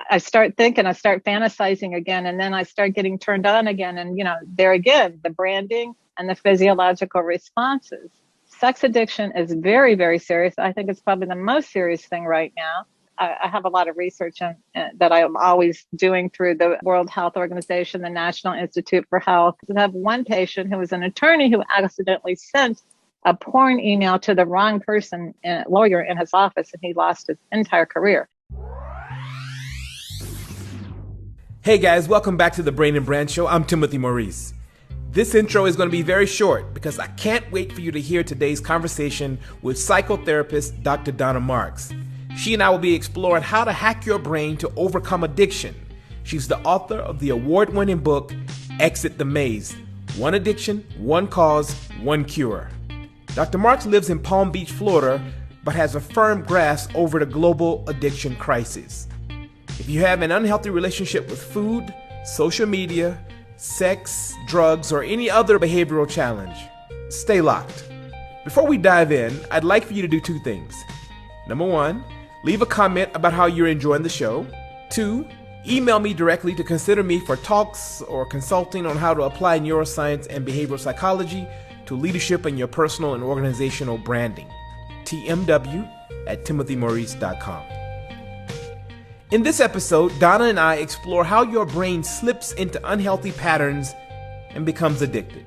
I start thinking, I start fantasizing again, and then I start getting turned on again. And, there again, the branding and the physiological responses. Sex addiction is very, very serious. I think it's probably the most serious thing right now. I have a lot of research that I'm always doing through the World Health Organization, the National Institute for Health. I have one patient who was an attorney who accidentally sent a porn email to the wrong person, a lawyer in his office, and he lost his entire career. Hey guys, welcome back to the Brain and Brand Show. I'm Timothy Maurice. This intro is going to be very short because I can't wait for you to hear today's conversation with psychotherapist Dr. Donna Marks. She and I will be exploring how to hack your brain to overcome addiction. She's the author of the award-winning book, Exit the Maze: One Addiction, One Cause, One Cure. Dr. Marks lives in Palm Beach, Florida, but has a firm grasp over the global addiction crisis. If you have an unhealthy relationship with food, social media, sex, drugs, or any other behavioral challenge, stay locked. Before we dive in, I'd like for you to do two things. Number one, leave a comment about how you're enjoying the show. Two, email me directly to consider me for talks or consulting on how to apply neuroscience and behavioral psychology to leadership in your personal and organizational branding. tmw@timothymaurice.com. In this episode, Donna and I explore how your brain slips into unhealthy patterns and becomes addicted.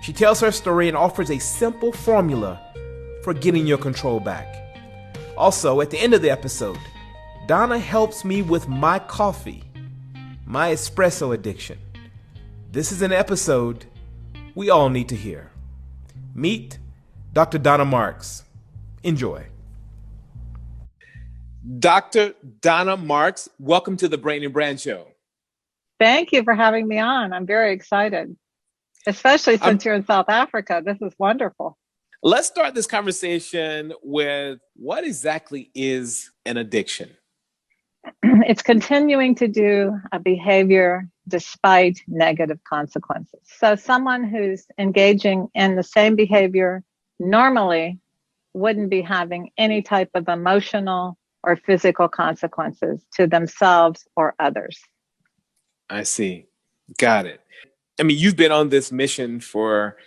She tells her story and offers a simple formula for getting your control back. Also, at the end of the episode, Donna helps me with my coffee, my espresso addiction. This is an episode we all need to hear. Meet Dr. Donna Marks. Enjoy. Dr. Donna Marks, welcome to the Brain and Brand Show. Thank you for having me on. I'm very excited, especially since you're in South Africa. This is wonderful. Let's start this conversation with what exactly is an addiction? It's continuing to do a behavior despite negative consequences. So someone who's engaging in the same behavior normally wouldn't be having any type of emotional or physical consequences to themselves or others. I see. Got it. I mean, you've been on this mission for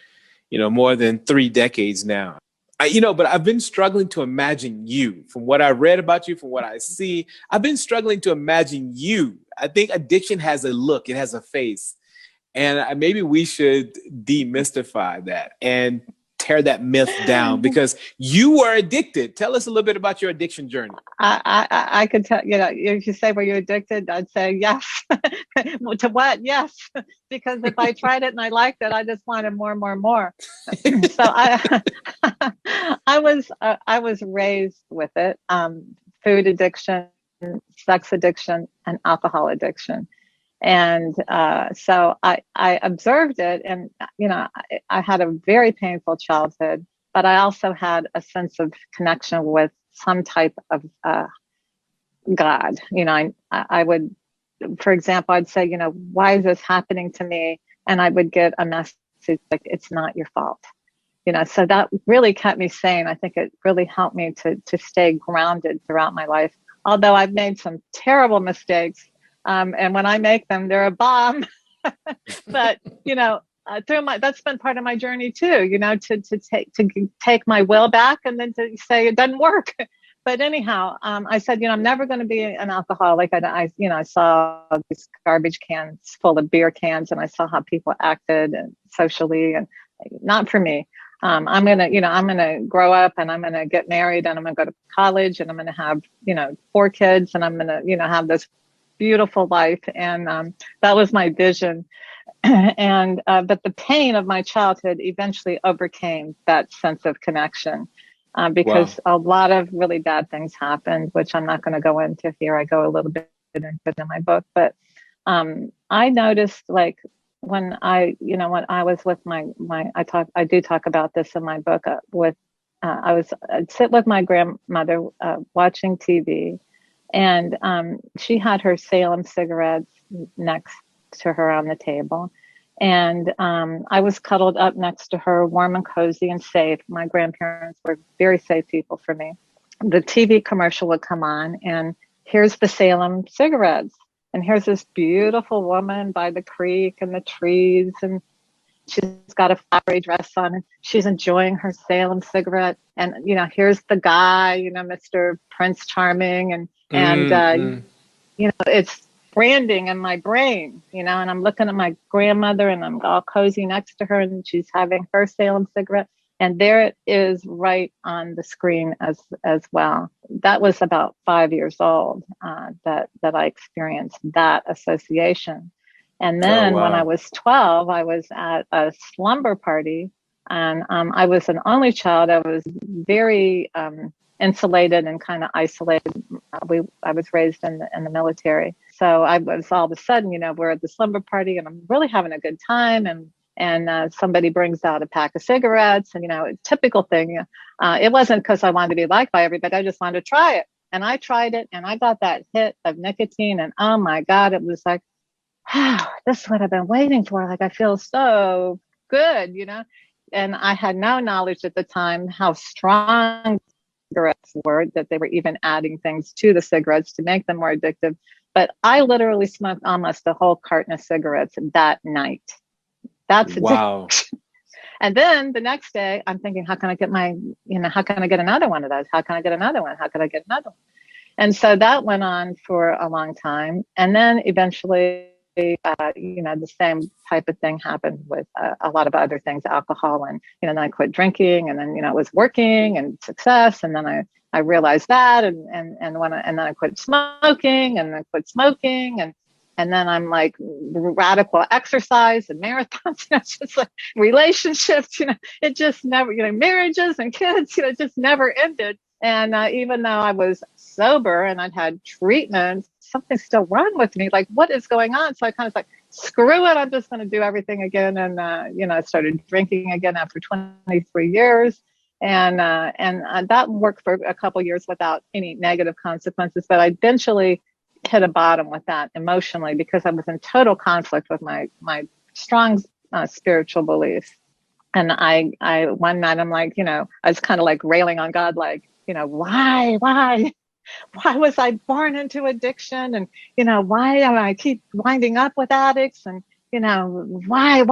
more than 3 decades now. But I've been struggling to imagine you. From what I read about you, from what I see, I've been struggling to imagine you. I think addiction has a look, it has a face. And maybe we should demystify that and tear that myth down because you were addicted. Tell us a little bit about your addiction journey. I could tell, if you say, were you addicted? I'd say yes. To what? Yes. Because if I tried it and I liked it, I just wanted more and more and more. So I was raised with it. Food addiction, sex addiction, and alcohol addiction. And so I observed it, and I had a very painful childhood, but I also had a sense of connection with some type of God. I would, for example, I'd say, why is this happening to me? And I would get a message like, it's not your fault. So that really kept me sane. I think it really helped me to stay grounded throughout my life. Although I've made some terrible mistakes. And when I make them, they're a bomb. But, that's been part of my journey too, to take my will back and then to say it doesn't work. But anyhow, I said, I'm never going to be an alcoholic. I saw these garbage cans full of beer cans, and I saw how people acted and socially, and not for me. I'm going to grow up, and I'm going to get married, and I'm going to go to college, and I'm going to have, 4 kids, and I'm going to, have this beautiful life. And that was my vision. And but the pain of my childhood eventually overcame that sense of connection because a lot of really bad things happened, which I'm not going to go into here. I go a little bit into it in my book, but I noticed, like, when I was with I do talk about this in my book I'd sit with my grandmother watching TV. And she had her Salem cigarettes next to her on the table. And I was cuddled up next to her, warm and cozy and safe. My grandparents were very safe people for me. The TV commercial would come on, and here's the Salem cigarettes. And here's this beautiful woman by the creek and the trees. And she's got a flowery dress on and she's enjoying her Salem cigarette. And, here's the guy, Mr. Prince Charming. It's branding in my brain, and I'm looking at my grandmother and I'm all cozy next to her and she's having her Salem cigarette. And there it is right on the screen as well. That was about 5 years old that I experienced that association. And then when I was 12, I was at a slumber party and I was an only child. I was very insulated and kind of isolated. I was raised in the military. So I was all of a sudden, we're at the slumber party and I'm really having a good time. And somebody brings out a pack of cigarettes and, a typical thing. It wasn't because I wanted to be liked by everybody. I just wanted to try it. And I tried it and I got that hit of nicotine. And oh my God, it was like, this is what I've been waiting for. Like, I feel so good, And I had no knowledge at the time how strong cigarettes were, that they were even adding things to the cigarettes to make them more addictive. But I literally smoked almost a whole carton of cigarettes that night. That's wow. And then the next day I'm thinking, how can I get how can I get another one of those? How can I get another one? How can I get another one? And so that went on for a long time. And then eventually, the same type of thing happened with a lot of other things, alcohol. And, then I quit drinking and then, it was working and success. And then I realized that. And then I quit smoking and then quit smoking. And then I'm like radical exercise and marathons, it's just like relationships, it just never, marriages and kids, it just never ended. And even though I was sober and I'd had treatment, something's still wrong with me. Like, what is going on? So I kind of like, screw it. I'm just going to do everything again. And, I started drinking again after 23 years. And that worked for a couple of years without any negative consequences. But I eventually hit a bottom with that emotionally because I was in total conflict with my strong spiritual beliefs. And I one night I'm like, I was kind of like railing on God, like, why was I born into addiction? And, why am I keep winding up with addicts? And, why,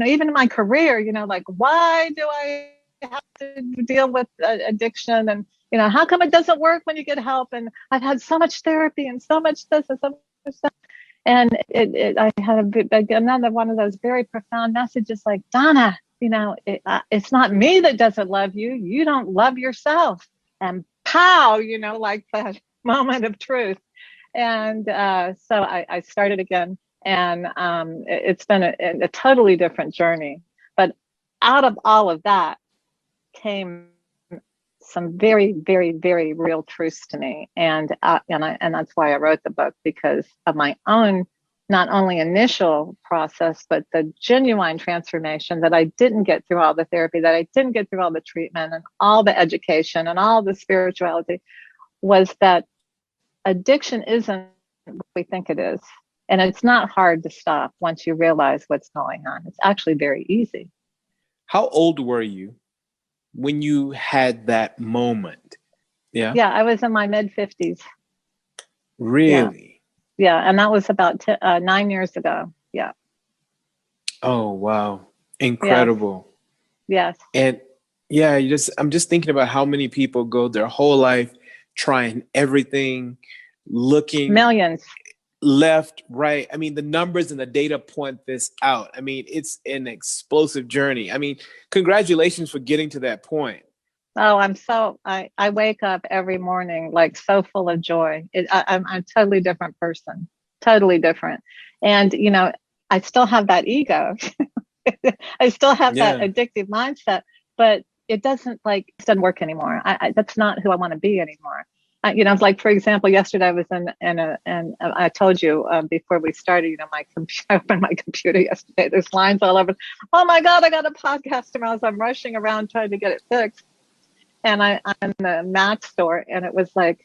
even in my career, like, why do I have to deal with addiction? And, how come it doesn't work when you get help? And I've had so much therapy and so much this and so much that. And I had another one of those very profound messages like, Donna, it's not me that doesn't love you. You don't love yourself. And pow, like that moment of truth. And so I started again. And it's been a totally different journey. But out of all of that came some very, very, very real truths to me. And that's why I wrote the book, because of my own, not only initial process, but the genuine transformation that I didn't get through all the therapy, that I didn't get through all the treatment and all the education and all the spirituality, was that addiction isn't what we think it is. And it's not hard to stop once you realize what's going on. It's actually very easy. How old were you when you had that moment? Yeah. Yeah, I was in my mid 50s. Really? Yeah, and that was about 9 years ago. Yeah. Oh, wow. Incredible. Yes. And yeah, I'm just thinking about how many people go their whole life trying everything, looking millions left, right. I mean, the numbers and the data point this out. I mean, it's an explosive journey. I mean, congratulations for getting to that point. Oh, I wake up every morning like so full of joy. I'm a totally different person, totally different. And, I still have that ego. I still have that addictive mindset, but it doesn't work anymore. That's not who I want to be anymore. Like, for example, yesterday I was and I told you before we started, I opened my computer yesterday. There's lines all over. Oh my God, I got a podcast tomorrow. So I'm rushing around trying to get it fixed. And I'm in the Mac store, and it was like,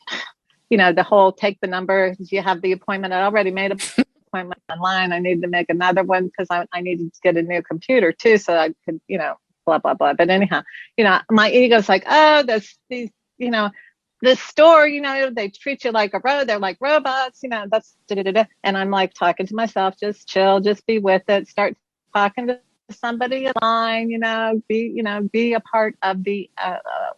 the whole take the number. Do you have the appointment? I already made an appointment online. I needed to make another one because I needed to get a new computer too, so I could, blah, blah, blah. But anyhow, my ego's like, oh, these, the store, they treat you like a they're like robots, that's da, da, da, da. And I'm like talking to myself, just chill, just be with it, start talking to somebody in line, be a part of the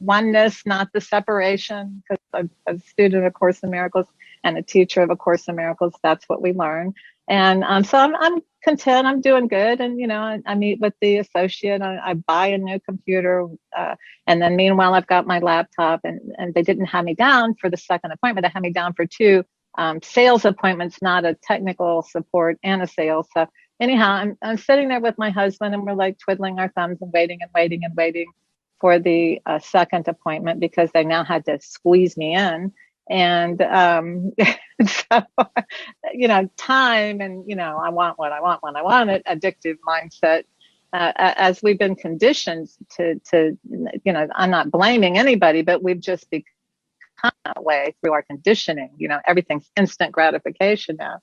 oneness, not the separation, because I'm a student of A Course in Miracles and a teacher of A Course in Miracles. That's what we learn. And so I'm content. I'm doing good. And, I meet with the associate. I buy a new computer. And then meanwhile, I've got my laptop, and they didn't have me down for the second appointment. They had me down for two sales appointments, not a technical support and a sales. So anyhow, I'm sitting there with my husband, and we're like twiddling our thumbs and waiting and waiting and waiting for the second appointment, because they now had to squeeze me in. And so, time and, I want what I want when I want it, addictive mindset. As we've been conditioned to, I'm not blaming anybody, but we've just become that way through our conditioning. Everything's instant gratification now.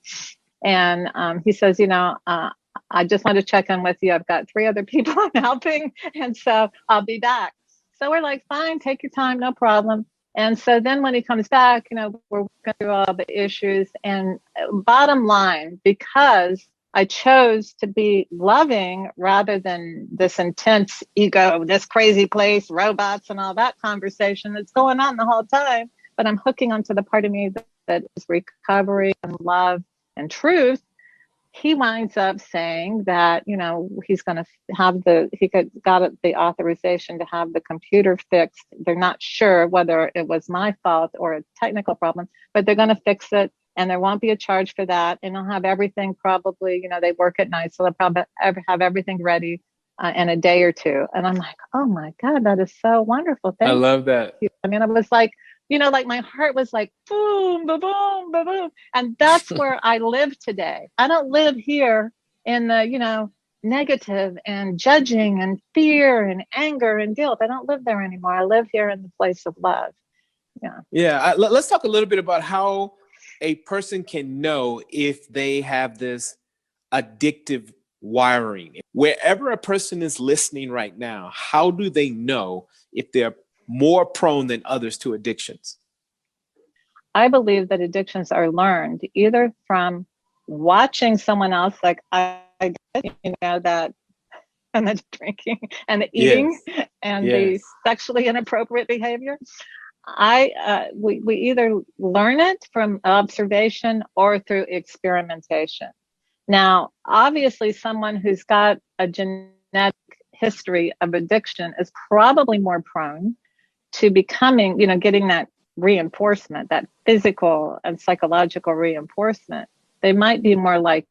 And he says, I just want to check in with you. I've got 3 other people I'm helping, and so I'll be back. So we're like, fine, take your time, no problem. And so then when he comes back, we're working through all the issues. And bottom line, because I chose to be loving rather than this intense ego, this crazy place, robots and all that conversation that's going on the whole time, but I'm hooking onto the part of me that is recovery and love and truth. He winds up saying that, he's going to have got the authorization to have the computer fixed. They're not sure whether it was my fault or a technical problem, but they're going to fix it, and there won't be a charge for that. And I'll have everything probably, they work at night, so they'll probably have everything ready in a day or two. And I'm like, oh my God, that is so wonderful. I love that. I mean, I was like, like my heart was like, boom, boom, boom, boom, boom. And that's where I live today. I don't live here in the, negative and judging and fear and anger and guilt. I don't live there anymore. I live here in the place of love. Yeah. Yeah. Let's talk a little bit about how a person can know if they have this addictive wiring. Wherever a person is listening right now, how do they know if they're more prone than others to addictions? I believe that addictions are learned either from watching someone else, like I that, and the drinking and the eating, yes, and the sexually inappropriate behavior. We either learn it from observation or through experimentation. Now, obviously, someone who's got a genetic history of addiction is probably more prone to becoming, getting that reinforcement, that physical and psychological reinforcement. They might be more likely,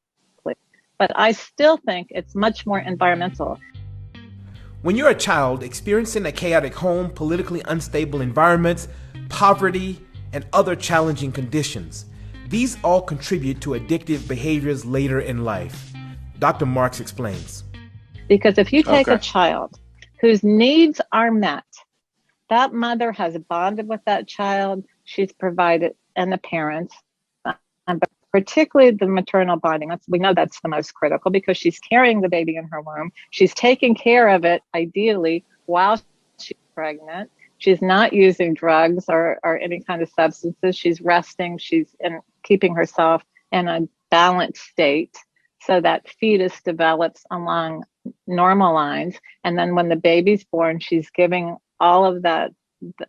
but I still think it's much more environmental. When you're a child experiencing a chaotic home, politically unstable environments, poverty, and other challenging conditions, these all contribute to addictive behaviors later in life. Dr. Marks explains. Because if you take a child whose needs are met, that mother has bonded with that child, she's provided, and the parents, but particularly the maternal bonding. We know that's the most critical, because she's carrying the baby in her womb. She's taking care of it, ideally, while she's pregnant. She's not using drugs or any kind of substances. She's resting. She's keeping herself in a balanced state so that fetus develops along normal lines. And then when the baby's born, she's giving all of that,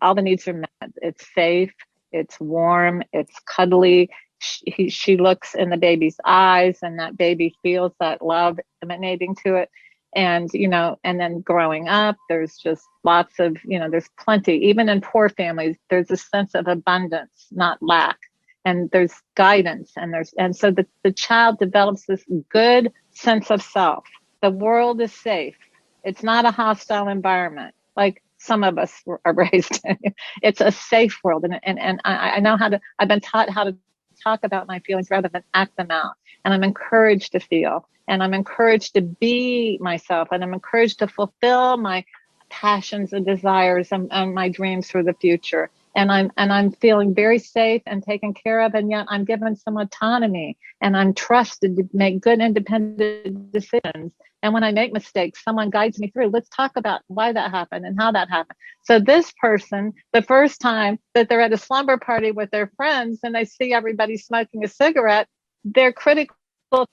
all the needs are met. It's safe, it's warm, it's cuddly. She looks in the baby's eyes, and that baby feels that love emanating to it. And, and then growing up, there's just lots of, there's plenty, even in poor families, there's a sense of abundance, not lack. And there's guidance, and so the child develops this good sense of self. The world is safe. It's not a hostile environment like some of us are raised in. It's a safe world. And I know I've been taught how to talk about my feelings rather than act them out. And I'm encouraged to feel, and I'm encouraged to be myself, and I'm encouraged to fulfill my passions and desires and my dreams for the future. I'm feeling very safe and taken care of, and yet I'm given some autonomy and I'm trusted to make good independent decisions. And when I make mistakes, someone guides me through. Let's talk about why that happened and how that happened. So this person, the first time that they're at a slumber party with their friends and they see everybody smoking a cigarette, their critical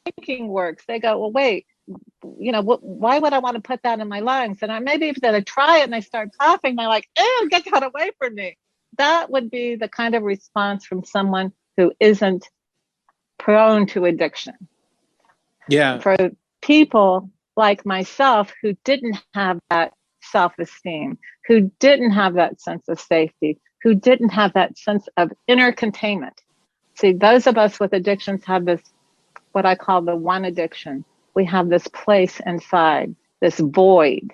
thinking works. They go, well, wait, why would I want to put that in my lungs? And maybe if they try it and they start coughing, they're like, ew, get that away from me. That would be the kind of response from someone who isn't prone to addiction. Yeah. For people like myself who didn't have that self-esteem, who didn't have that sense of safety, who didn't have that sense of inner containment. See, those of us with addictions have this, what I call the one addiction. We have this place inside, this void,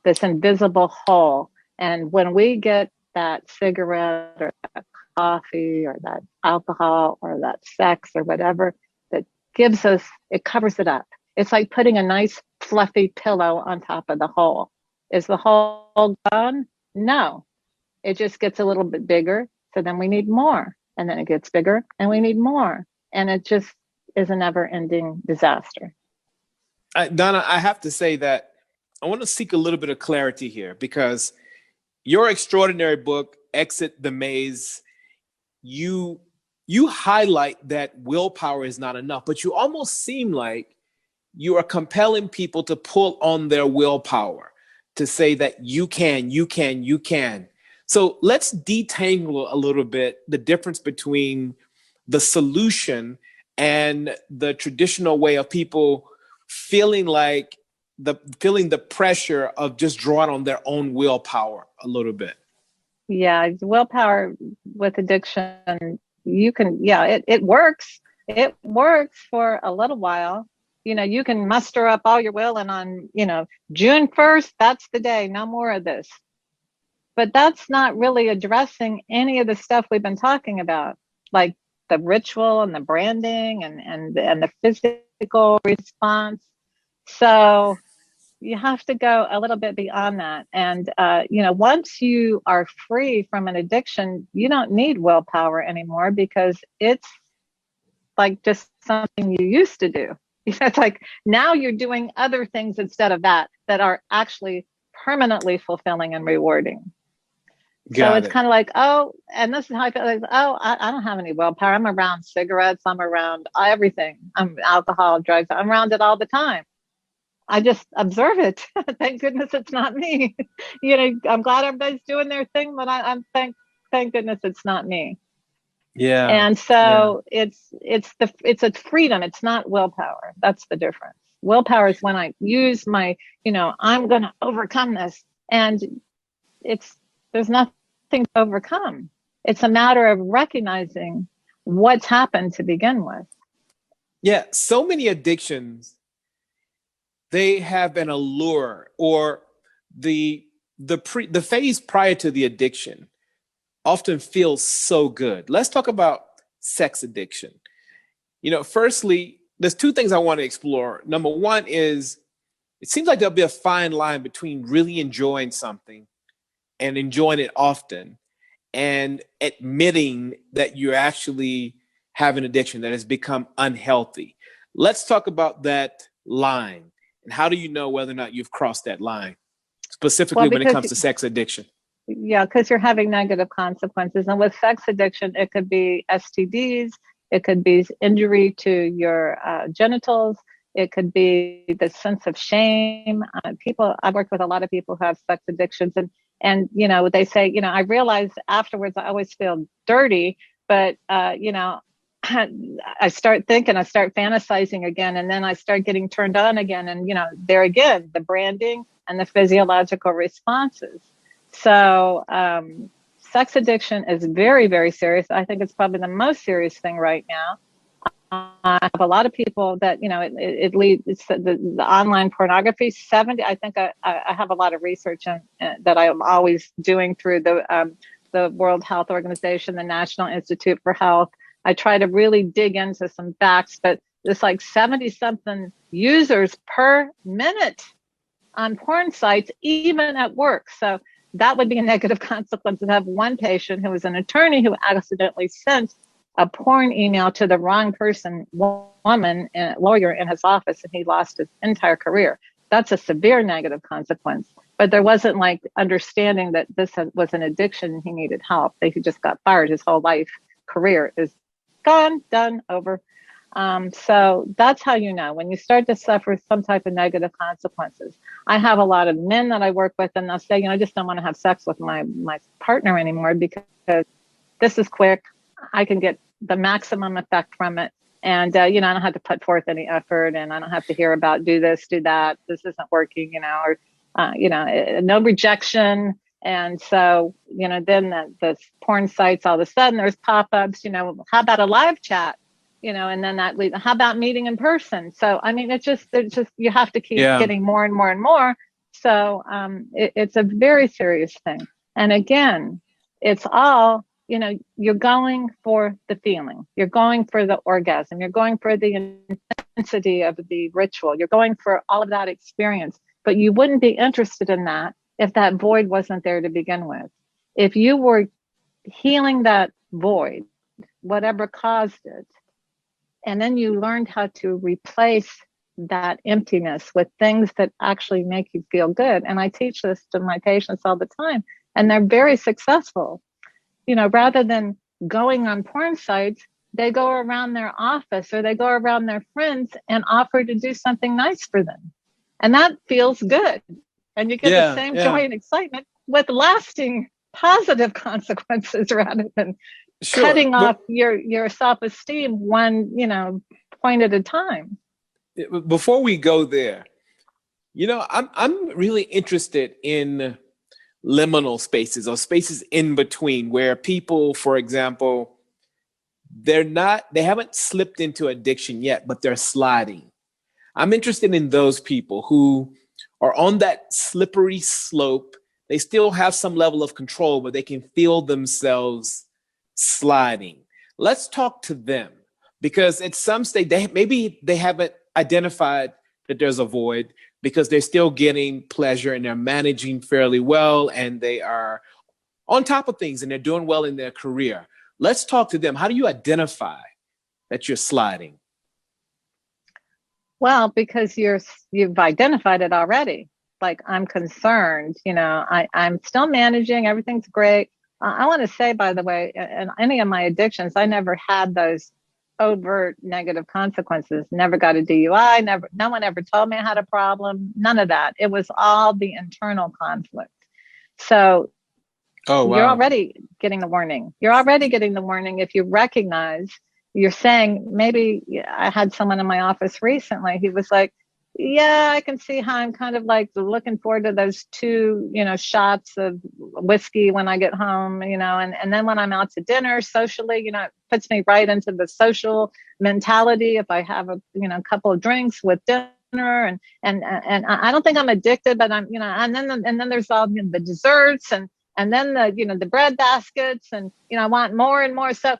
this invisible hole. And when we get that cigarette or that coffee or that alcohol or that sex or whatever that gives us, it covers it up. It's like putting a nice fluffy pillow on top of the hole. Is the hole gone? No. It just gets a little bit bigger. So then we need more. And then it gets bigger and we need more. And it just is a never ending disaster. Donna, I have to say that I want to seek a little bit of clarity here, because your extraordinary book, Exit the Maze, you highlight that willpower is not enough, but you almost seem like you are compelling people to pull on their willpower, to say that you can. So let's detangle a little bit the difference between the solution and the traditional way of people feeling the pressure of just drawing on their own willpower a little bit. Yeah, willpower with addiction, it works. It works for a little while. You can muster up all your will and on, June 1st, that's the day, no more of this. But that's not really addressing any of the stuff we've been talking about, like the ritual and the branding and the physical response. So you have to go a little bit beyond that. And, once you are free from an addiction, you don't need willpower anymore, because it's like just something you used to do. It's like now you're doing other things instead of that are actually permanently fulfilling and rewarding. So it's kind of like, oh, and this is how I feel. Like, oh, I don't have any willpower. I'm around cigarettes. I'm around everything. I'm alcohol, drugs. I'm around it all the time. I just observe it. Thank goodness it's not me. I'm glad everybody's doing their thing, but I'm thank goodness it's not me. Yeah. And so it's a freedom. It's not willpower. That's the difference. Willpower is when I use my, I'm going to overcome this, and there's nothing to overcome. It's a matter of recognizing what's happened to begin with. Yeah. So many addictions, they have an allure, or the phase prior to the addiction often feels so good. Let's talk about sex addiction. Firstly, there's two things I want to explore. Number one is, it seems like there'll be a fine line between really enjoying something and enjoying it often, and admitting that you actually have an addiction that has become unhealthy. Let's talk about that line. And how do you know whether or not you've crossed that line, specifically when it comes to sex addiction? Yeah, because you're having negative consequences. And with sex addiction, it could be STDs, it could be injury to your genitals, it could be the sense of shame. I've worked with a lot of people who have sex addictions, and they say, I realize afterwards I always feel dirty, but I start fantasizing again, and then I start getting turned on again. And, there again, the branding and the physiological responses. So sex addiction is very, very serious. I think it's probably the most serious thing right now. I have a lot of people that, it leads, it's the online pornography, 70, I think I have a lot of research that I'm always doing through the World Health Organization, the National Institute for Health. I try to really dig into some facts, but it's like 70 something users per minute on porn sites, even at work. So that would be a negative consequence. I have one patient who was an attorney who accidentally sent a porn email to the wrong person, woman, and lawyer in his office, and he lost his entire career. That's a severe negative consequence. But there wasn't like understanding that this was an addiction and he needed help. He just got fired. His whole life career is gone, done, over. So that's how you know when you start to suffer some type of negative consequences. I have a lot of men that I work with, and they'll say, I just don't want to have sex with my partner anymore because this is quick. I can get the maximum effect from it. And, I don't have to put forth any effort, and I don't have to hear about do this, do that. This isn't working, or, no rejection. And so, then the porn sites, all of a sudden there's pop-ups, how about a live chat? And then how about meeting in person? So, I mean, it's just, you have to keep getting more and more and more. So, it's a very serious thing. And again, it's all, you're going for the feeling, you're going for the orgasm, you're going for the intensity of the ritual, you're going for all of that experience, but you wouldn't be interested in that if that void wasn't there to begin with. If you were healing that void, whatever caused it, and then you learned how to replace that emptiness with things that actually make you feel good. And I teach this to my patients all the time, and they're very successful. Rather than going on porn sites, they go around their office or they go around their friends and offer to do something nice for them. And that feels good. And you get the same joy and excitement with lasting positive consequences rather than cutting off your self-esteem one, point at a time. Before we go there, I'm really interested in liminal spaces or spaces in between where people, for example, they haven't slipped into addiction yet, but they're sliding. I'm interested in those people who are on that slippery slope. They still have some level of control, but they can feel themselves sliding. Let's talk to them, because at some stage, they haven't identified that there's a void because they're still getting pleasure and they're managing fairly well and they are on top of things and they're doing well in their career. Let's talk to them. How do you identify that you're sliding? Well, because you've identified it already. Like, I'm concerned, I'm still managing, everything's great. I want to say, by the way, in any of my addictions, I never had those overt negative consequences. Never got a DUI. No one ever told me I had a problem. None of that. It was all the internal conflict. So you're already getting the warning. You're already getting the warning if you recognize. You're saying, maybe I had someone in my office recently. He was like, yeah, I can see how I'm kind of like looking forward to those 2, shots of whiskey when I get home, and then when I'm out to dinner socially, it puts me right into the social mentality. If I have a couple of drinks with dinner, and I don't think I'm addicted, but I'm, and then there's all the desserts and then the bread baskets, and I want more and more. So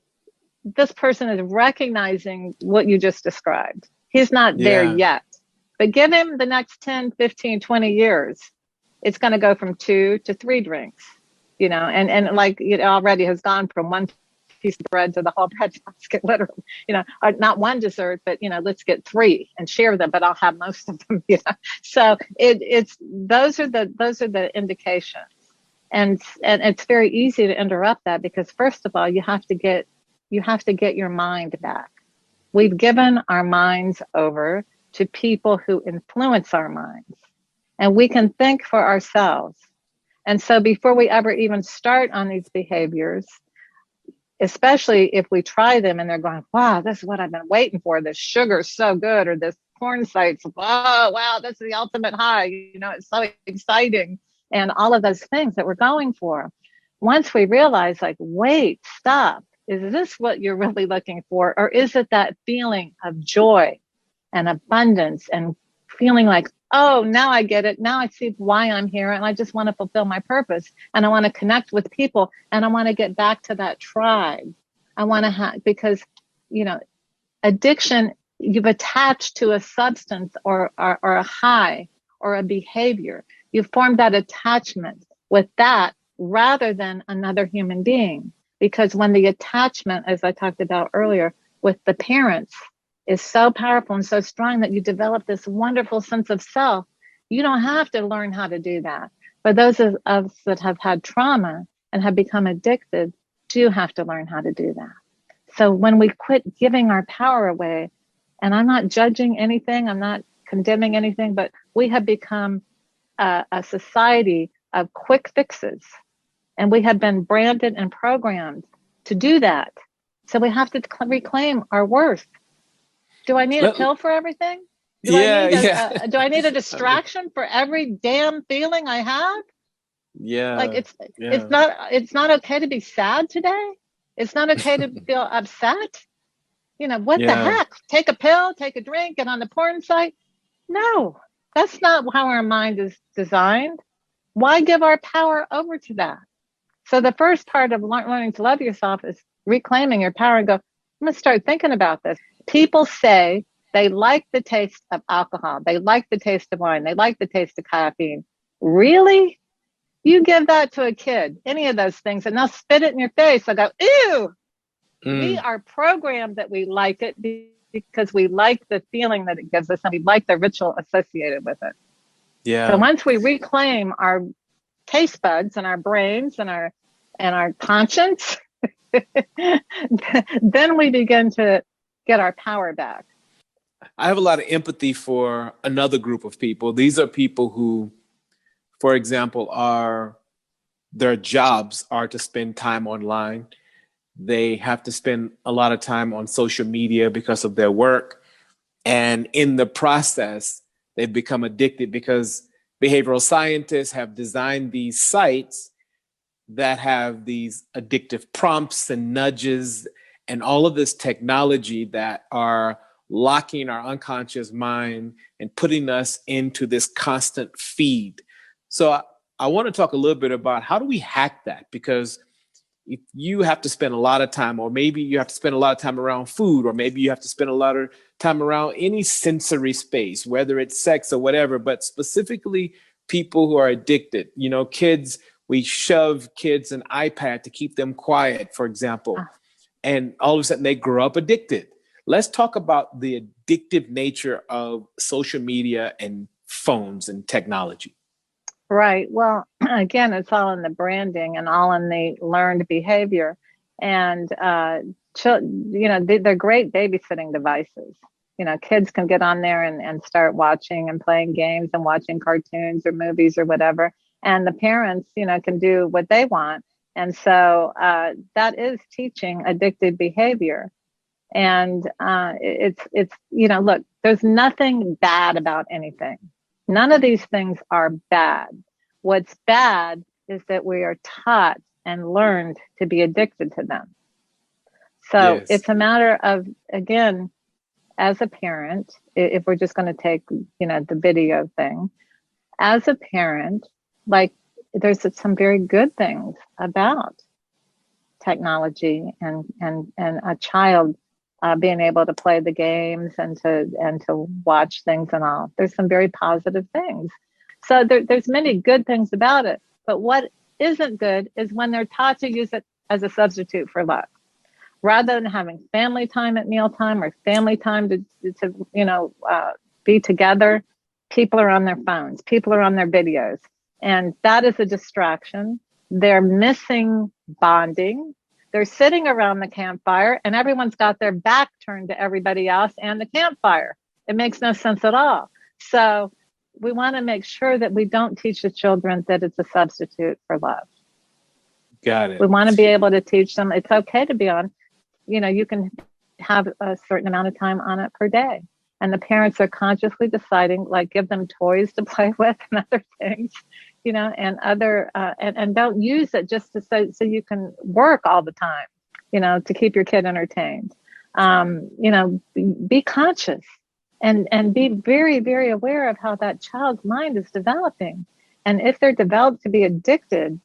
this person is recognizing what you just described. He's not there yet. But give him the next 10, 15, 20 years, it's going to go from 2 to 3 drinks, and like it already has gone from one piece of bread to the whole bread basket, literally, not one dessert, but, let's get 3 and share them, but I'll have most of them, So those are the indications. And it's very easy to interrupt that because, first of all, you have to get your mind back. We've given our minds over to people who influence our minds, and we can think for ourselves. And so before we ever even start on these behaviors, especially if we try them and they're going, wow, this is what I've been waiting for. This sugar's so good, or this porn site's, wow, this is the ultimate high. It's so exciting. And all of those things that we're going for. Once we realize, like, wait, stop. Is this what you're really looking for? Or is it that feeling of joy and abundance and feeling like, oh, now I get it. Now I see why I'm here. And I just want to fulfill my purpose. And I want to connect with people. And I want to get back to that tribe. I want to because, addiction, you've attached to a substance or a high or a behavior. You've formed that attachment. with that rather than another human being. Because when the attachment, as I talked about earlier, with the parents is so powerful and so strong that you develop this wonderful sense of self, you don't have to learn how to do that. But those of us that have had trauma and have become addicted do have to learn how to do that. So when we quit giving our power away, and I'm not judging anything, I'm not condemning anything, but we have become a society of quick fixes. And we have been branded and programmed to do that. So we have to reclaim our worth. Do I need a pill for everything? Do I need a distraction for every damn feeling I have? Yeah. Like it's not okay to be sad today. It's not okay to feel upset. What the heck? Take a pill, take a drink, get on the porn site. No, that's not how our mind is designed. Why give our power over to that? So the first part of learning to love yourself is reclaiming your power and go, I'm going to start thinking about this. People say they like the taste of alcohol. They like the taste of wine. They like the taste of caffeine. Really? You give that to a kid, any of those things, and they'll spit it in your face. They'll go, ew. We are programmed that we like it because we like the feeling that it gives us and we like the ritual associated with it. Yeah. So once we reclaim our taste buds and our brains and our conscience, then we begin to get our power back. I have a lot of empathy for another group of people. These are people who, for example, their jobs are to spend time online. They have to spend a lot of time on social media because of their work. And in the process, they've become addicted because behavioral scientists have designed these sites that have these addictive prompts and nudges and all of this technology that are locking our unconscious mind and putting us into this constant feed. So I want to talk a little bit about how do we hack that? Because if you have to spend a lot of time, or maybe you have to spend a lot of time around food, or maybe you have to spend a lot of time around any sensory space, whether it's sex or whatever, but specifically people who are addicted, kids, we shove kids an iPad to keep them quiet, for example, and all of a sudden they grow up addicted. Let's talk about the addictive nature of social media and phones and technology. Right. Well, again, it's all in the branding and all in the learned behavior. And, they're great babysitting devices. Kids can get on there and start watching and playing games and watching cartoons or movies or whatever. And the parents, can do what they want. And so that is teaching addictive behavior. And it's look, there's nothing bad about anything. None of these things are bad. What's bad is that we are taught and learned to be addicted to them. So It's a matter of, again, as a parent, if we're just going to take, the video thing, as a parent, like there's some very good things about technology and a child being able to play the games and to watch things and all. There's some very positive things. So there's many good things about it. But what isn't good is when they're taught to use it as a substitute for love. Rather than having family time at mealtime or family time to be together, people are on their phones, people are on their videos. And that is a distraction. They're missing bonding. They're sitting around the campfire and everyone's got their back turned to everybody else and the campfire. It makes no sense at all. So we want to make sure that we don't teach the children that it's a substitute for love. Got it. We want to be able to teach them it's okay to be on, you can have a certain amount of time on it per day. And the parents are consciously deciding, like, give them toys to play with and other things, and other, and don't use it just so you can work all the time, to keep your kid entertained. Be conscious and be very, very aware of how that child's mind is developing. And if they're developed to be addicted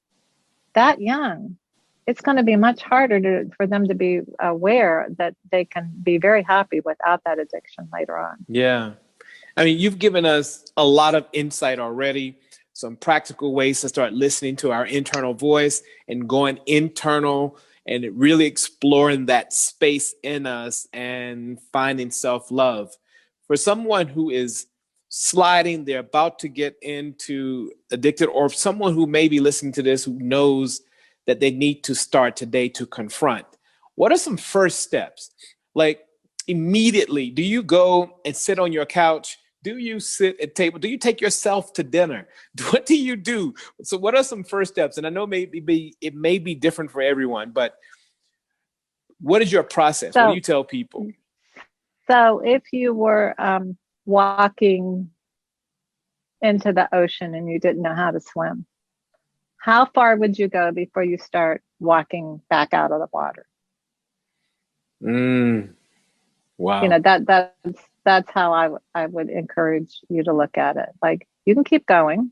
that young, it's going to be much harder for them to be aware that they can be very happy without that addiction later on. Yeah. I mean, you've given us a lot of insight already. some practical ways to start listening to our internal voice and going internal and really exploring that space in us and finding self-love. For someone who is sliding, they're about to get into addicted, or someone who may be listening to this who knows that they need to start today to confront, what are some first steps? Like immediately, do you go and sit on your couch? Do you sit at table? Do you take yourself to dinner? What do you do? So what are some first steps? And I know it may be different for everyone, but what is your process? What do you tell people? So if you were walking into the ocean and you didn't know how to swim, how far would you go before you start walking back out of the water? Wow. You know, that's how I would encourage you to look at it. Like, you can keep going,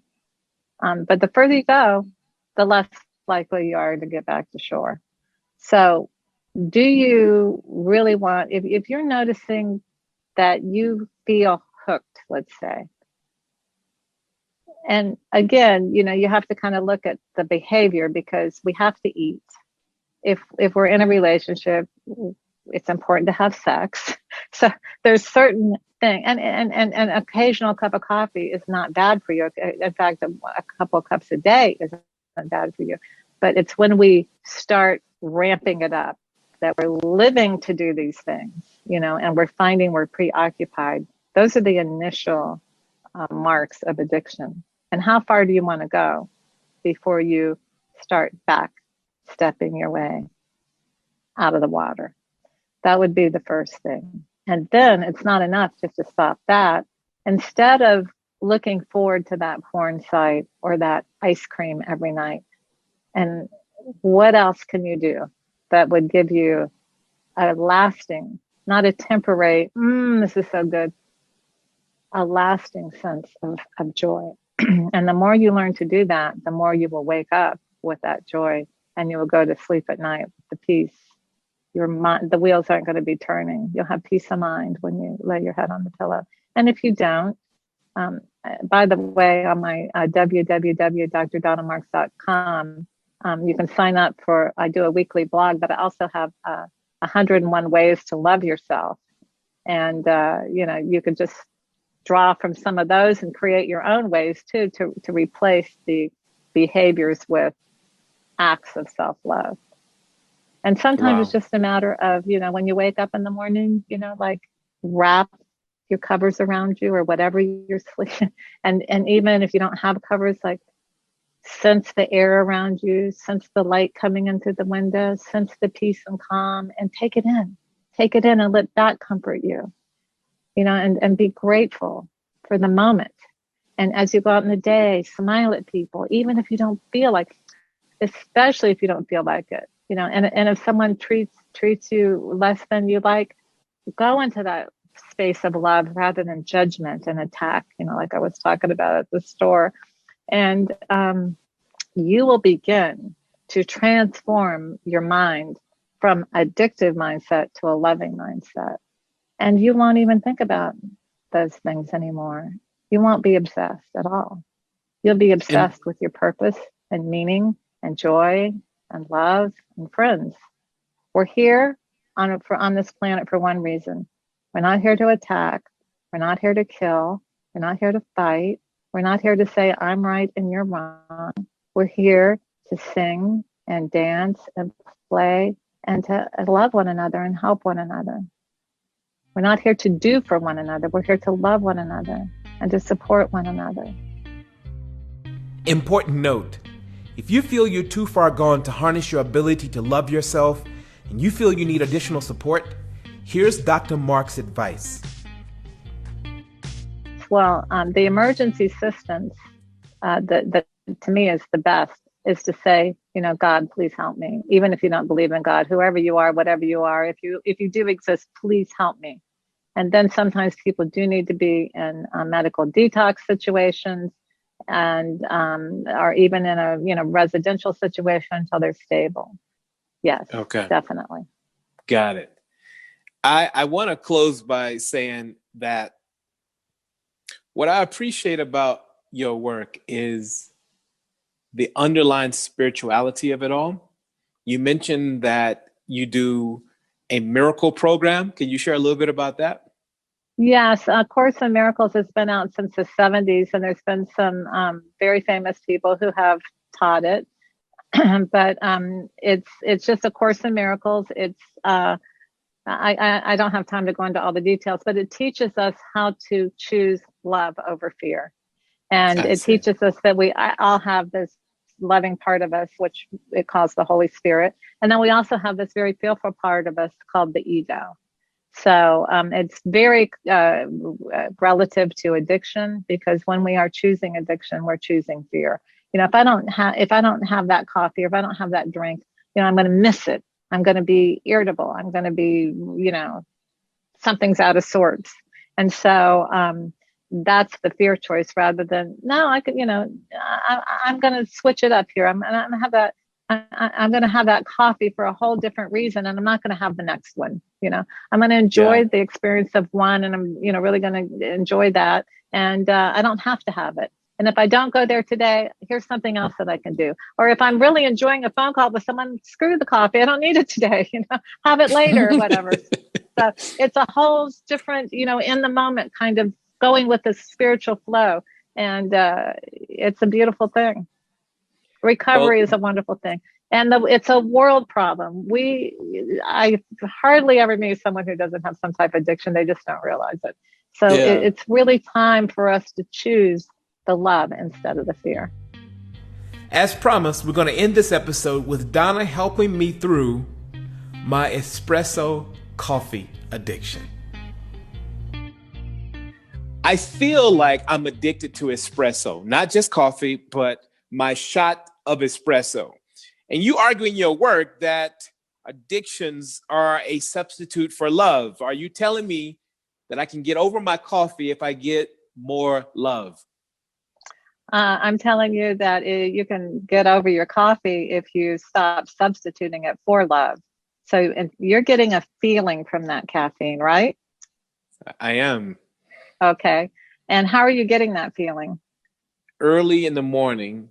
but the further you go, the less likely you are to get back to shore. So do you really want, if you're noticing that you feel hooked, let's say, and again, you know, you have to kind of look at the behavior, because we have to eat. If we're in a relationship, it's important to have sex. So there's certain things, and an occasional cup of coffee is not bad for you. In fact, a couple of cups a day is not bad for you. But it's when we start ramping it up that we're living to do these things, you know, and we're finding we're preoccupied. Those are the initial marks of addiction. And how far do you want to go before you start back stepping your way out of the water? That would be the first thing. And then it's not enough just to stop that. Instead of looking forward to that porn site or that ice cream every night, and what else can you do that would give you a lasting, not a temporary, this is so good, a lasting sense of joy. And the more you learn to do that, the more you will wake up with that joy, and you will go to sleep at night with the peace. Your mind, the wheels aren't going to be turning. You'll have peace of mind when you lay your head on the pillow. And if you don't, by the way, on my www.drdonnamarks.com, you can sign up for, I do a weekly blog, but I also have 101 ways to love yourself. And, you know, you can just draw from some of those and create your own ways too, to replace the behaviors with acts of self-love. And sometimes it's just a matter of, you know, when you wake up in the morning, you know, like wrap your covers around you or whatever you're sleeping. And even if you don't have covers, like sense the air around you, sense the light coming into the window, sense the peace and calm, and take it in and let that comfort you, you know, and be grateful for the moment. And as you go out in the day, smile at people, even if you don't feel like, especially if you don't feel like it. You know, and if someone treats you less than you like, go into that space of love rather than judgment and attack, you know, like I was talking about at the store. And you will begin to transform your mind from addictive mindset to a loving mindset. And you won't even think about those things anymore. You won't be obsessed at all. You'll be obsessed with your purpose and meaning and joy and love and friends. We're here on this planet for one reason. We're not here to attack. We're not here to kill. We're not here to fight. We're not here to say I'm right and you're wrong. We're here to sing and dance and play and to love one another and help one another. We're not here to do for one another. We're here to love one another and to support one another. Important note. If you feel you're too far gone to harness your ability to love yourself and you feel you need additional support, here's Dr. Marks' advice. Well, the emergency systems that to me is the best is to say, you know, God, please help me. Even if you don't believe in God, whoever you are, whatever you are, if you do exist, please help me. And then sometimes people do need to be in medical detox situations, and or even in a residential situation until they're stable. Yes, okay, definitely. Got it. I want to close by saying that what I appreciate about your work is the underlying spirituality of it all. You mentioned that you do a miracle program. Can you share a little bit about that? Yes, A Course in Miracles has been out since the 70s, and there's been some very famous people who have taught it. But it's just A Course in Miracles. I don't have time to go into all the details, but it teaches us how to choose love over fear. And it teaches us that we all have this loving part of us, which it calls the Holy Spirit. And then we also have this very fearful part of us called the ego. So it's very relative to addiction, because when we are choosing addiction, we're choosing fear. If I don't have that coffee, or if I don't have that drink, I'm going to miss it. I'm going to be irritable. I'm going to be, something's out of sorts. And so that's the fear choice, rather than, no, I could, I'm going to switch it up here. I'm going to have that. I'm going to have that coffee for a whole different reason, and I'm not going to have the next one. I'm going to enjoy the experience of one, and I'm, really going to enjoy that. And I don't have to have it. And if I don't go there today, here's something else that I can do. Or if I'm really enjoying a phone call with someone, screw the coffee. I don't need it today. Have it later or whatever. So it's a whole different, in the moment kind of going with the spiritual flow. And it's a beautiful thing. Recovery is a wonderful thing. And it's a world problem. I hardly ever meet someone who doesn't have some type of addiction. They just don't realize it. So it's really time for us to choose the love instead of the fear. As promised, we're going to end this episode with Donna helping me through my espresso coffee addiction. I feel like I'm addicted to espresso, not just coffee, but my shot of espresso. And you argue in your work that addictions are a substitute for love. Are you telling me that I can get over my coffee if I get more love? I'm telling you that you can get over your coffee if you stop substituting it for love. So you're getting a feeling from that caffeine, right? I am. Okay. And how are you getting that feeling? Early in the morning,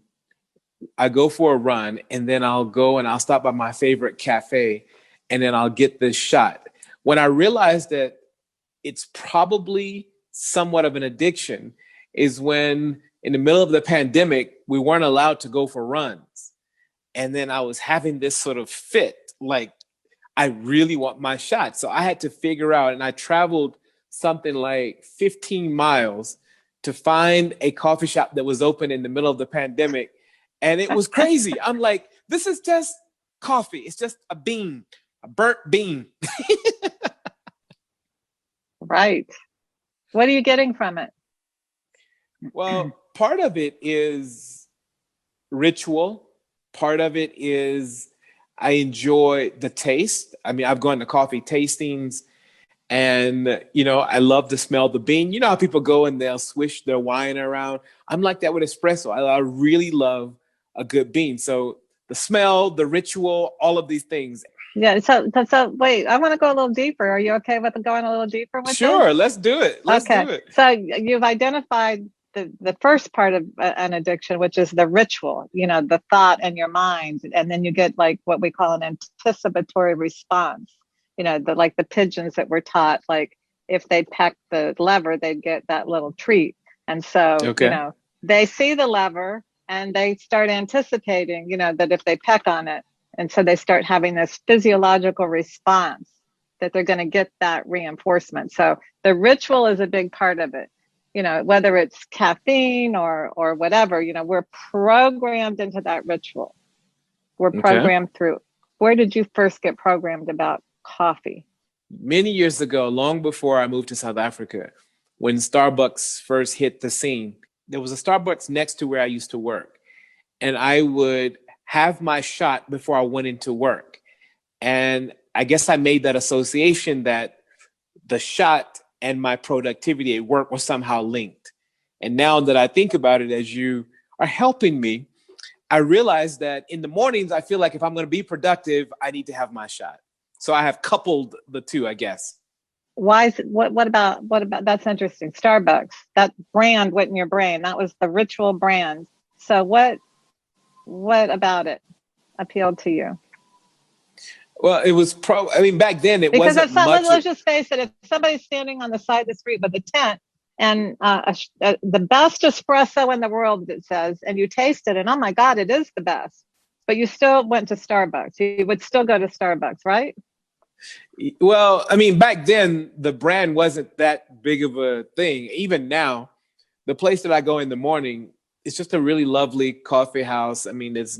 I go for a run, and then I'll go and I'll stop by my favorite cafe, and then I'll get this shot. When I realized that it's probably somewhat of an addiction is when, in the middle of the pandemic, we weren't allowed to go for runs. And then I was having this sort of fit, like, I really want my shot. So I had to figure out, and I traveled something like 15 miles to find a coffee shop that was open in the middle of the pandemic. And it was crazy. I'm like, this is just coffee. It's just a bean, a burnt bean. Right. What are you getting from it? Well, part of it is ritual. Part of it is I enjoy the taste. I mean, I've gone to coffee tastings, and, I love to smell the bean. You know how people go and they'll swish their wine around? I'm like that with espresso. I really love a good bean. So the smell, the ritual, all of these things. Yeah. So wait, I want to go a little deeper. Are you okay with going a little deeper with Sure, this? let's do it. Let's do it. So you've identified the first part of an addiction, which is the ritual, the thought in your mind. And then you get like what we call an anticipatory response, like the pigeons that were taught, like if they peck the lever, they'd get that little treat. And so, they see the lever and they start anticipating, that if they peck on it, and so they start having this physiological response that they're going to get that reinforcement. So the ritual is a big part of it. Whether it's caffeine or whatever, we're programmed into that ritual. We're programmed through. Where did you first get programmed about coffee? Many years ago, long before I moved to South Africa, when Starbucks first hit the scene, there was a Starbucks next to where I used to work. And I would have my shot before I went into work. And I guess I made that association that the shot and my productivity at work was somehow linked. And now that I think about it, as you are helping me, I realize that in the mornings, I feel like if I'm going to be productive, I need to have my shot. So I have coupled the two, I guess. Why is it, what about that's interesting. Starbucks, that brand went in your brain. That was the ritual brand. So what about it appealed to you? Well, it was I mean, back then it Because wasn't if much. let's just face it, if somebody's standing on the side of the street with a tent and the best espresso in the world, it says, and you taste it, and oh my God, it is the best, but you still went to Starbucks. You would still go to Starbucks, right? Well, I mean, back then the brand wasn't that big of a thing. Even now, the place that I go in the morning, it's just a really lovely coffee house. I mean, it's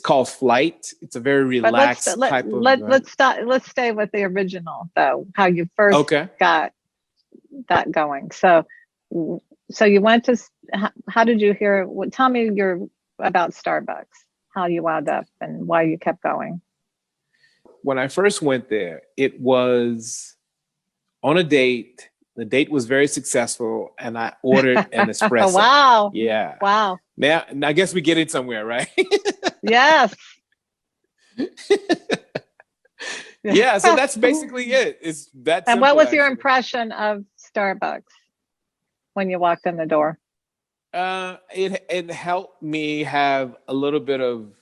called Flight. It's a very But relaxed type of. let's stay with the original though. How you first Okay. got that going. So you went to. How did you hear? Tell me about Starbucks. How you wound up and why you kept going. When I first went there, it was on a date. The date was very successful, and I ordered an espresso. Wow. Yeah. Wow. Now, I guess we get it somewhere, right? Yes. Yeah. So that's basically it. It's that. And simple, what was your actually. impression of Starbucks when you walked in the door? It helped me have a little bit of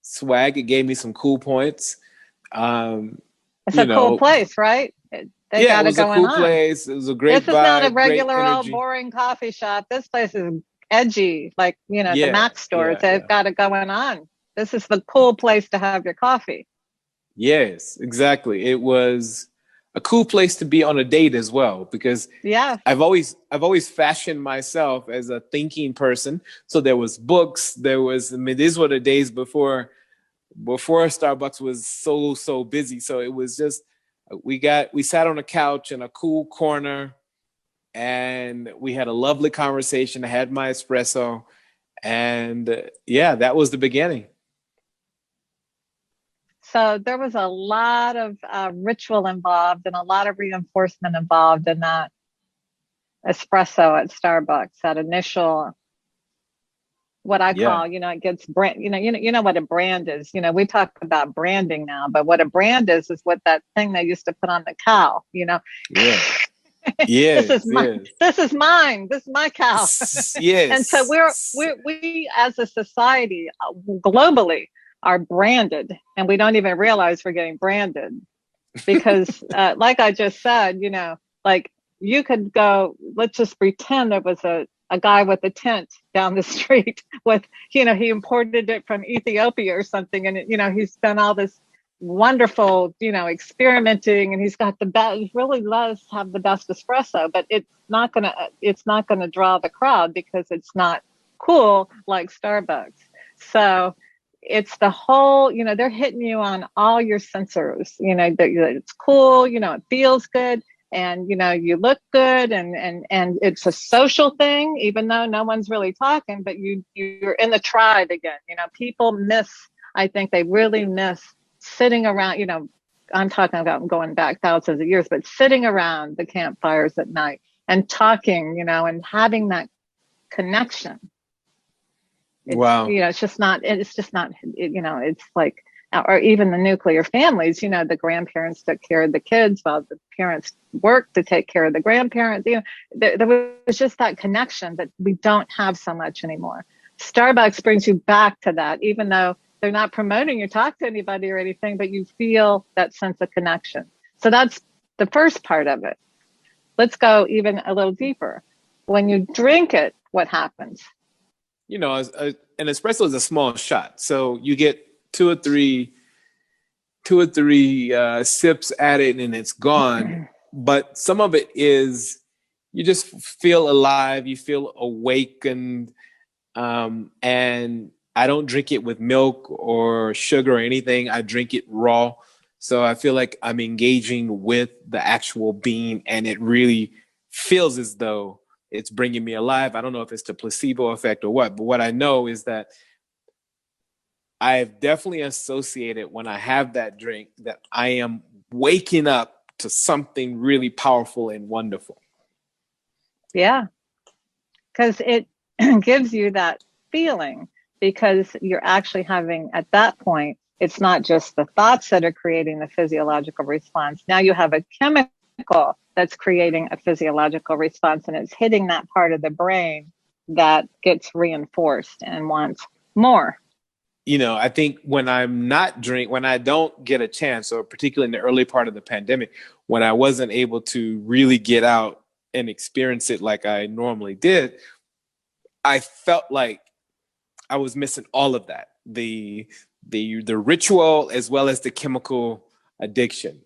swag. It gave me some cool points. It's a cool place, right? They got it was it a going cool on. place. It was a great This is not a vibe, great regular old energy. boring coffee shop. This place is edgy, like the Yeah, Mac stores. yeah, They've got it going on. This is the cool place to have your coffee. Yes, exactly. It was a cool place to be on a date as well, because Yeah. I've always fashioned myself as a thinking person. So there was books. I mean, these were the days before Starbucks was so busy. So it was just we sat on a couch in a cool corner, and we had a lovely conversation. I had my espresso, and yeah, that was the beginning. So there was a lot of ritual involved and a lot of reinforcement involved in that espresso at Starbucks. That initial, what I call, it gets brand. You know what a brand is. We talk about branding now, but what a brand is what that thing they used to put on the cow. Yeah. Yes, Yes. This is mine. This is my cow. Yes. And so we as a society globally are branded, and we don't even realize we're getting branded because, like I just said, like you could go. Let's just pretend there was a guy with a tent down the street with, he imported it from Ethiopia or something, and he's done all this wonderful, experimenting, and he's got the best. He really does have the best espresso, but it's not gonna draw the crowd because it's not cool like Starbucks. So it's the whole, they're hitting you on all your sensors. It's cool. It feels good, and you look good, and it's a social thing, even though no one's really talking. But you're in the tribe again. People miss. I think they really miss sitting around, I'm talking about going back thousands of years, but sitting around the campfires at night and talking, and having that connection. Wow. It's just not, it's like, or even the nuclear families, the grandparents took care of the kids while the parents worked to take care of the grandparents. There was just that connection that we don't have so much anymore. Starbucks brings you back to that, even though they're not promoting you talk to anybody or anything, but you feel that sense of connection. So that's the first part of it. Let's go even a little deeper. When you drink it, what happens? An espresso is a small shot, so you get two or three sips at it, and it's gone. But some of it is, you just feel alive, you feel awakened, and I don't drink it with milk or sugar or anything. I drink it raw. So I feel like I'm engaging with the actual bean, and it really feels as though it's bringing me alive. I don't know if it's the placebo effect or what, but what I know is that I've definitely associated when I have that drink that I am waking up to something really powerful and wonderful. Yeah, because it gives you that feeling, because you're actually having, at that point, it's not just the thoughts that are creating the physiological response. Now you have a chemical that's creating a physiological response, and it's hitting that part of the brain that gets reinforced and wants more. I think when when I don't get a chance, or particularly in the early part of the pandemic, when I wasn't able to really get out and experience it like I normally did, I felt like I was missing all of that. The ritual as well as the chemical addiction.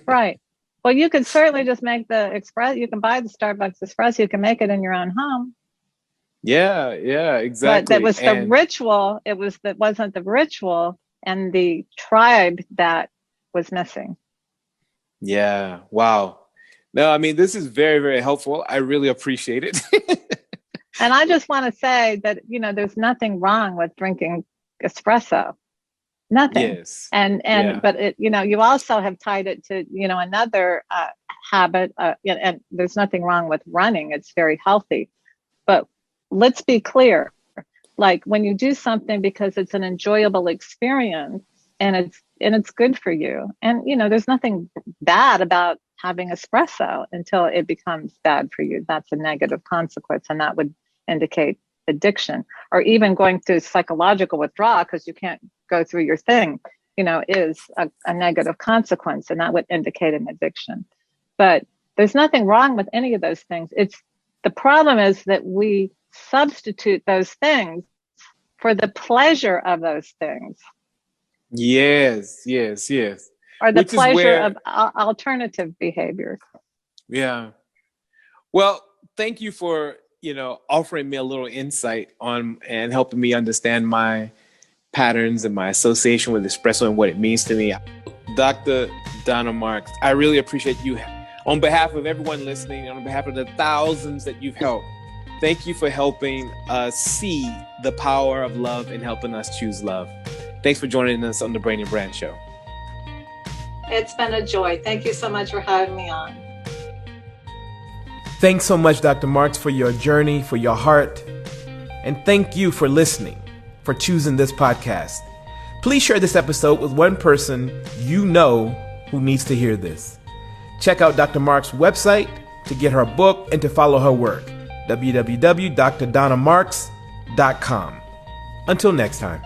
Right. Well, you could certainly just make the espresso. You can buy the Starbucks espresso. You can make it in your own home. Yeah, exactly. But that was the ritual. Wasn't the ritual and the tribe that was missing. Yeah. Wow. No, I mean, this is very, very helpful. I really appreciate it. And I just want to say that, there's nothing wrong with drinking espresso. Nothing. Yes. But you also have tied it to, another habit, and there's nothing wrong with running. It's very healthy. But let's be clear, like when you do something because it's an enjoyable experience and it's good for you. And, there's nothing bad about having espresso until it becomes bad for you. That's a negative consequence. And that would indicate addiction, or even going through psychological withdrawal because you can't go through your thing, is a negative consequence. And that would indicate an addiction. But there's nothing wrong with any of those things. The problem is that we substitute those things for the pleasure of those things. Yes. Or the pleasure of alternative behaviors. Yeah. Well, thank you for, offering me a little insight on and helping me understand my patterns and my association with espresso and what it means to me. Dr. Donna Marks, I really appreciate you. On behalf of everyone listening, on behalf of the thousands that you've helped, thank you for helping us see the power of love and helping us choose love. Thanks for joining us on the Brain and Brand Show. It's been a joy. Thank you so much for having me on. Thanks so much, Dr. Marks, for your journey, for your heart. And thank you for listening, for choosing this podcast. Please share this episode with one person you know who needs to hear this. Check out Dr. Marks' website to get her book and to follow her work. www.drdonnamarks.com. Until next time.